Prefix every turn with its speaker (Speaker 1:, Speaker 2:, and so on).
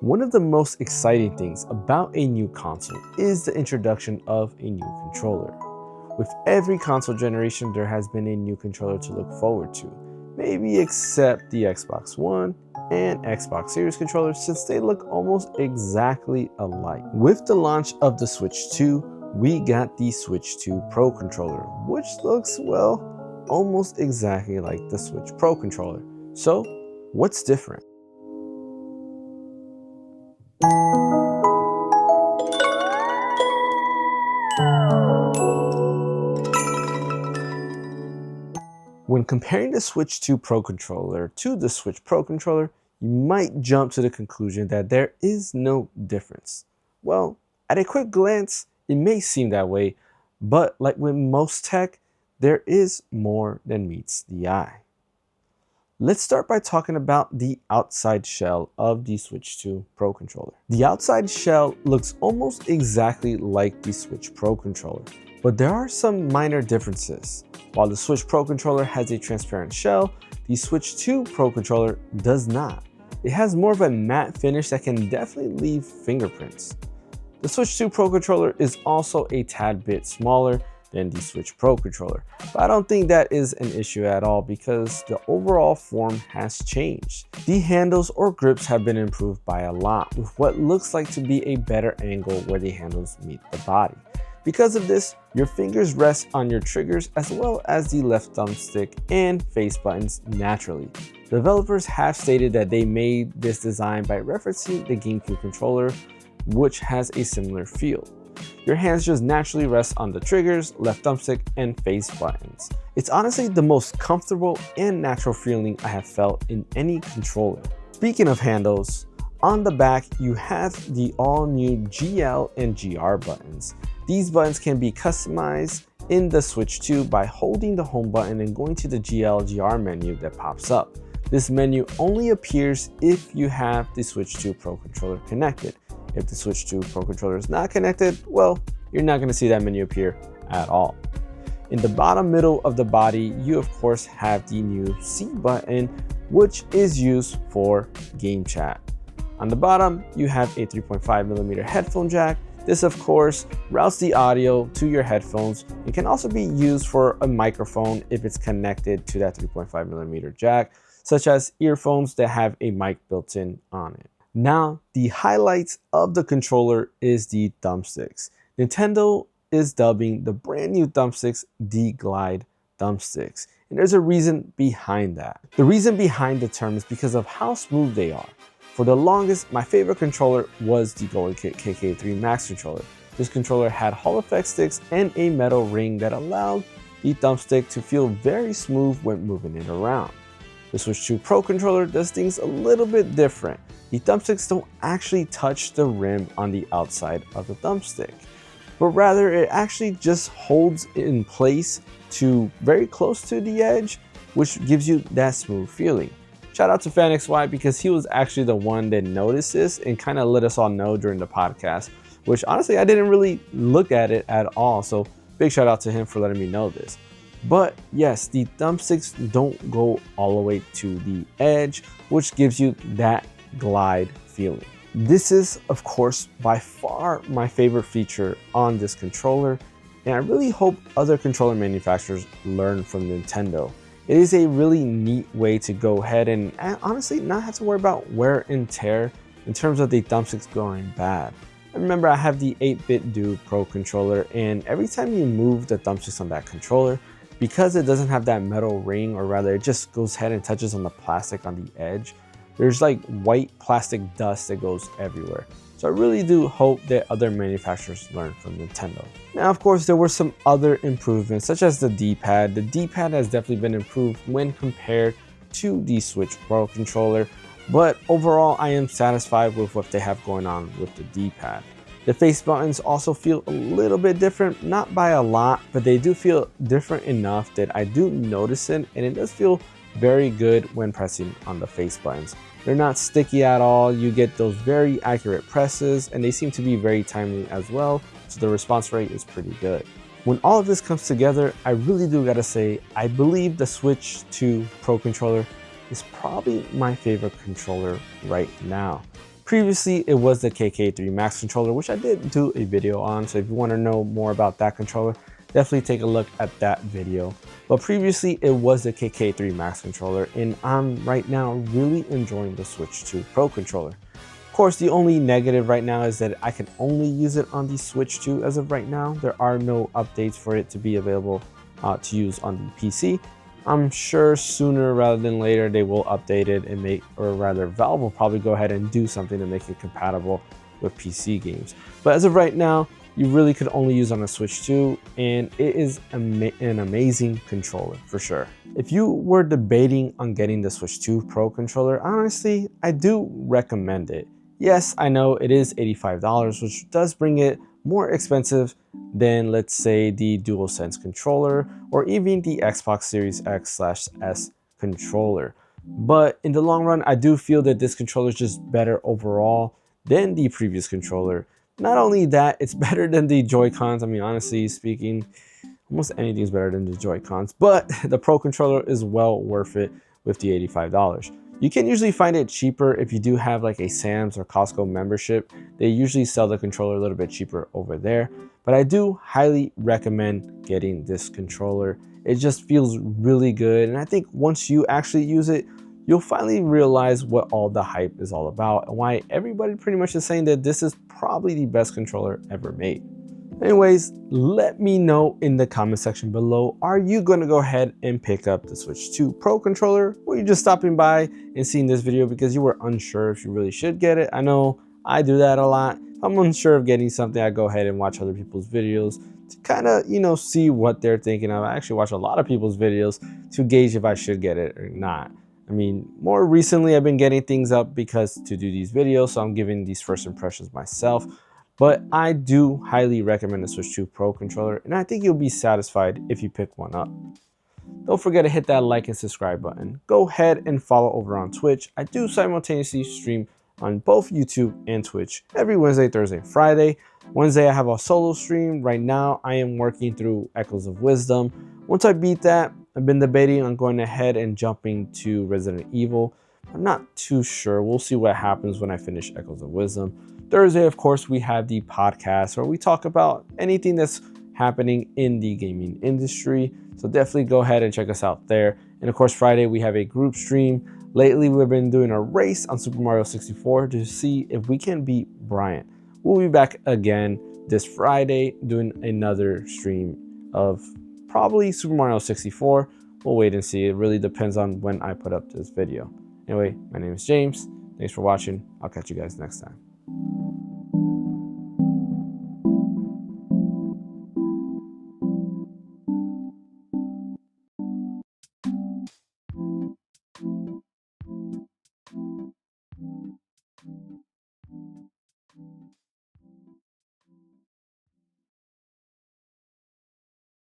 Speaker 1: One of the most exciting things about a new console is the introduction of a new controller. With every console generation, there has been a new controller to look forward to, maybe except the Xbox One and Xbox Series controllers, since they look almost exactly alike. With the launch of the Switch 2, we got the Switch 2 Pro controller, which looks, well, almost exactly like the Switch Pro controller. So, what's different? When comparing the Switch 2 Pro controller to the Switch Pro controller, you might jump to the conclusion that there is no difference. Well, at a quick glance, it may seem that way, but like with most tech, there is more than meets the eye. Let's start by talking about the outside shell of the Switch 2 Pro controller. The outside shell looks almost exactly like the Switch Pro controller, but there are some minor differences. While the Switch Pro controller has a transparent shell, the Switch 2 Pro controller does not. It has more of a matte finish that can definitely leave fingerprints. The Switch 2 Pro controller is also a tad bit smaller than the Switch Pro controller, but I don't think that is an issue at all because the overall form has changed. The handles or grips have been improved by a lot, with what looks like to be a better angle where the handles meet the body. Because of this, your fingers rest on your triggers as well as the left thumbstick and face buttons naturally. Developers have stated that they made this design by referencing the GameCube controller, which has a similar feel. Your hands just naturally rest on the triggers, left thumbstick, and face buttons. It's honestly the most comfortable and natural feeling I have felt in any controller. Speaking of handles, on the back you have the all-new GL and GR buttons. These buttons can be customized in the Switch 2 by holding the home button and going to the GL/GR menu that pops up. This menu only appears if you have the Switch 2 Pro controller connected. If the Switch 2 Pro controller is not connected, well, you're not going to see that menu appear at all. In the bottom middle of the body, you of course have the new C button, which is used for game chat. On the bottom, you have a 3.5mm headphone jack. This of course routes the audio to your headphones. It can also be used for a microphone if it's connected to that 3.5mm jack, such as earphones that have a mic built in on it. Now, the highlights of the controller is the thumbsticks. Nintendo is dubbing the brand new thumbsticks the Glide thumbsticks, and there's a reason behind that. The reason behind the term is because of how smooth they are. For the longest, my favorite controller was the Golden Kit KK3 Max controller. This controller had Hall effect sticks and a metal ring that allowed the thumbstick to feel very smooth when moving it around. The Switch 2 Pro controller does things a little bit different. The thumbsticks don't actually touch the rim on the outside of the thumbstick, but rather it actually just holds in place to very close to the edge, which gives you that smooth feeling. Shout out to FanXY because he was actually the one that noticed this and kind of let us all know during the podcast, which honestly I didn't really look at it at all, so big shout out to him for letting me know this. But yes, the thumbsticks don't go all the way to the edge, which gives you that glide feeling. This is, of course, by far my favorite feature on this controller, and I really hope other controller manufacturers learn from Nintendo. It is a really neat way to go ahead and honestly not have to worry about wear and tear in terms of the thumbsticks going bad. I remember I have the 8-Bit Do Pro controller, and every time you move the thumbsticks on that controller, because it doesn't have that metal ring, or rather it just goes ahead and touches on the plastic on the edge, there's like white plastic dust that goes everywhere. So I really do hope that other manufacturers learn from Nintendo. Now, of course, there were some other improvements, such as the D-pad. The D-pad has definitely been improved when compared to the Switch Pro controller, but overall, I am satisfied with what they have going on with the D-pad. The face buttons also feel a little bit different, not by a lot, but they do feel different enough that I do notice it, and it does feel very good when pressing on the face buttons. They're not sticky at all. You get those very accurate presses, and they seem to be very timely as well, so the response rate is pretty good. When all of this comes together, I really do gotta say, I believe the Switch 2 Pro controller is probably my favorite controller right now. Previously, it was the KK3 Max controller, which I did do a video on. So if you want to know more about that controller, definitely take a look at that video. But previously, it was the KK3 Max controller, and I'm right now really enjoying the Switch 2 Pro controller. Of course, the only negative right now is that I can only use it on the Switch 2 as of right now. There are no updates for it to be available to use on the PC. I'm sure sooner rather than later they will update it and make, or rather Valve will probably go ahead and do something to make it compatible with PC games. But as of right now, you really could only use on a Switch 2, and it is an amazing controller for sure. If you were debating on getting the Switch 2 Pro controller, honestly, I do recommend it. Yes, I know it is $85, which does bring it more expensive than, let's say, the DualSense controller or even the Xbox Series X/S controller. But in the long run, I do feel that this controller is just better overall than the previous controller. Not only that, it's better than the Joy-Cons. I mean, honestly speaking, almost anything's better than the Joy-Cons, but the Pro controller is well worth it with the $85. You can usually find it cheaper if you do have like a Sam's or Costco membership. They usually sell the controller a little bit cheaper over there, but I do highly recommend getting this controller. It just feels really good, and I think once you actually use it, you'll finally realize what all the hype is all about and why everybody pretty much is saying that this is probably the best controller ever made. Anyways, let me know in the comment section below, are you going to go ahead and pick up the Switch 2 Pro controller, or are you just stopping by and seeing this video because you were unsure if you really should get it? I know I do that a lot. If I'm unsure of getting something, I go ahead and watch other people's videos to kind of, see what they're thinking of. I actually watch a lot of people's videos to gauge if I should get it or not. I mean, more recently, I've been getting things up because to do these videos, so I'm giving these first impressions myself. But I do highly recommend the Switch 2 Pro controller, and I think you'll be satisfied if you pick one up. Don't forget to hit that like and subscribe button. Go ahead and follow over on Twitch. I do simultaneously stream on both YouTube and Twitch every Wednesday, Thursday, and Friday. Wednesday, I have a solo stream. Right now, I am working through Echoes of Wisdom. Once I beat that, I've been debating on going ahead and jumping to Resident Evil. I'm not too sure. We'll see what happens when I finish Echoes of Wisdom. Thursday, of course, we have the podcast where we talk about anything that's happening in the gaming industry. So definitely go ahead and check us out there. And of course, Friday, we have a group stream. Lately, we've been doing a race on Super Mario 64 to see if we can beat Bryant. We'll be back again this Friday doing another stream of probably Super Mario 64. We'll wait and see. It really depends on when I put up this video. Anyway, my name is James. Thanks for watching. I'll catch you guys next time.